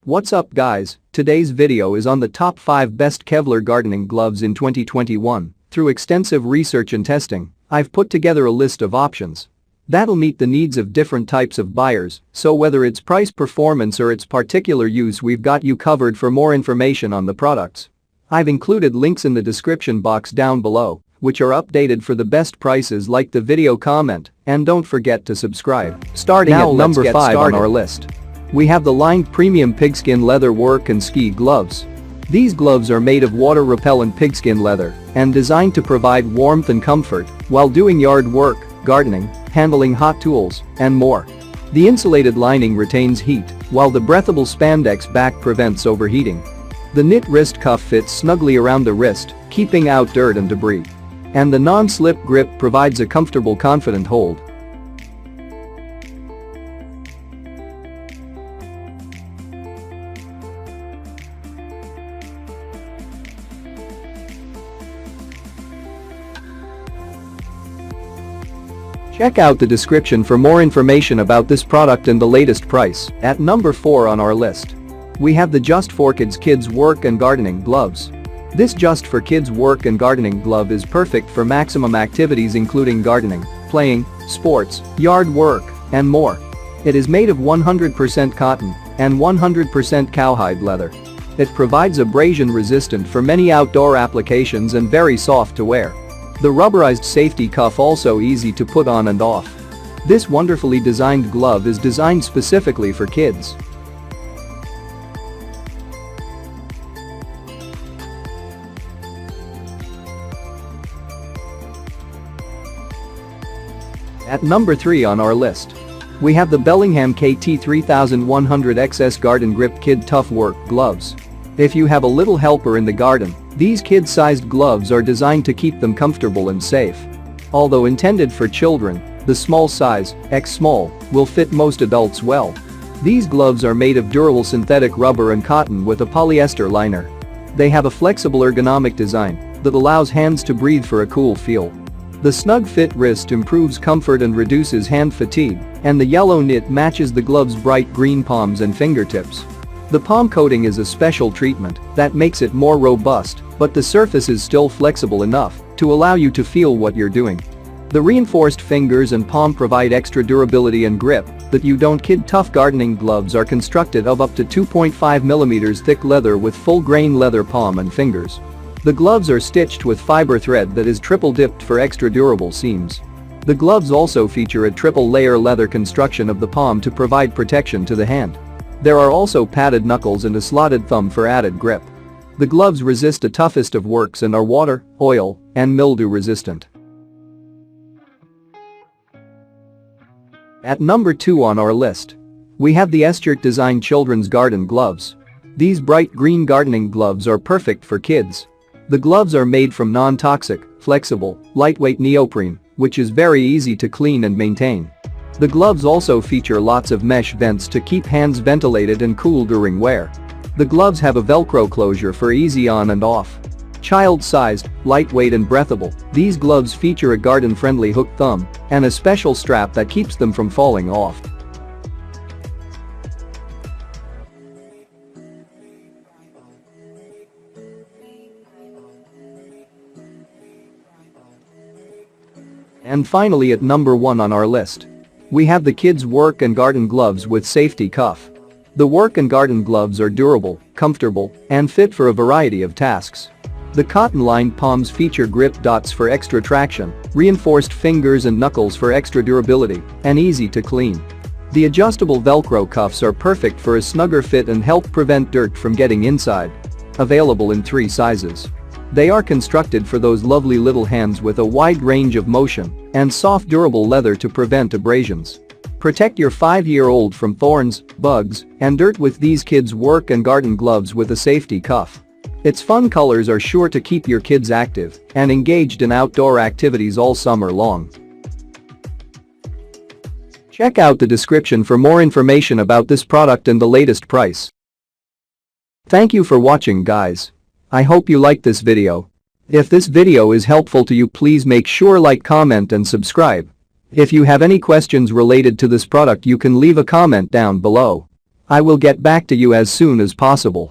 What's up guys, today's video is on the top 5 best Kevlar gardening gloves in 2021. Through extensive research and testing, I've put together a list of options that'll meet the needs of different types of buyers, so whether it's price, performance or its particular use, we've got you covered. For more information on the products, I've included links in the description box down below, which are updated for the best prices. Like the video, comment, and don't forget to subscribe. Starting at number 5 on our list, we have the lined premium pigskin leather work and ski gloves. These gloves are made of water-repellent pigskin leather and designed to provide warmth and comfort while doing yard work, gardening, handling hot tools, and more. The insulated lining retains heat, while the breathable spandex back prevents overheating. The knit wrist cuff fits snugly around the wrist, keeping out dirt and debris. And the non-slip grip provides a comfortable, confident hold. Check out the description for more information about this product and the latest price. At number 4 on our list, we have the Just for Kids work and gardening gloves. This Just for Kids work and gardening glove is perfect for maximum activities including gardening, playing, sports, yard work, and more. It is made of 100% cotton and 100% cowhide leather. It provides abrasion resistant for many outdoor applications and very soft to wear. The rubberized safety cuff also easy to put on and off. This wonderfully designed glove is designed specifically for kids. At number 3 on our list, we have the Bellingham KT 3100 XS Garden Grip Kid Tough Work Gloves. If you have a little helper in the garden, these kid-sized gloves are designed to keep them comfortable and safe. Although intended for children, the small size, X small, will fit most adults well. These gloves are made of durable synthetic rubber and cotton with a polyester liner. They have a flexible ergonomic design that allows hands to breathe for a cool feel. The snug fit wrist improves comfort and reduces hand fatigue, and the yellow knit matches the glove's bright green palms and fingertips. The palm coating is a special treatment that makes it more robust, but the surface is still flexible enough to allow you to feel what you're doing. The reinforced fingers and palm provide extra durability and grip that you don't kid. Tough gardening gloves are constructed of up to 2.5 mm thick leather with full-grain leather palm and fingers. The gloves are stitched with fiber thread that is triple-dipped for extra durable seams. The gloves also feature a triple-layer leather construction of the palm to provide protection to the hand. There are also padded knuckles and a slotted thumb for added grip. The gloves resist the toughest of works and are water, oil, and mildew resistant. At number 2 on our list, we have the Eschert Design Children's Garden Gloves. These bright green gardening gloves are perfect for kids. The gloves are made from non-toxic, flexible, lightweight neoprene, which is very easy to clean and maintain. The gloves also feature lots of mesh vents to keep hands ventilated and cool during wear. The gloves have a Velcro closure for easy on and off. Child-sized, lightweight and breathable, these gloves feature a garden-friendly hook thumb and a special strap that keeps them from falling off. And finally, at number 1 on our list, we have the Kids Work and Garden Gloves with Safety Cuff. The work and garden gloves are durable, comfortable, and fit for a variety of tasks. The cotton-lined palms feature grip dots for extra traction, reinforced fingers and knuckles for extra durability, and easy to clean. The adjustable Velcro cuffs are perfect for a snugger fit and help prevent dirt from getting inside. Available in 3 sizes. They are constructed for those lovely little hands with a wide range of motion and soft durable leather to prevent abrasions. Protect your 5-year-old from thorns, bugs, and dirt with these Kids Work and Garden Gloves with a safety cuff. Its fun colors are sure to keep your kids active and engaged in outdoor activities all summer long. Check out the description for more information about this product and the latest price. Thank you for watching guys. I hope you liked this video. If this video is helpful to you, please make sure like, comment and subscribe. If you have any questions related to this product, you can leave a comment down below. I will get back to you as soon as possible.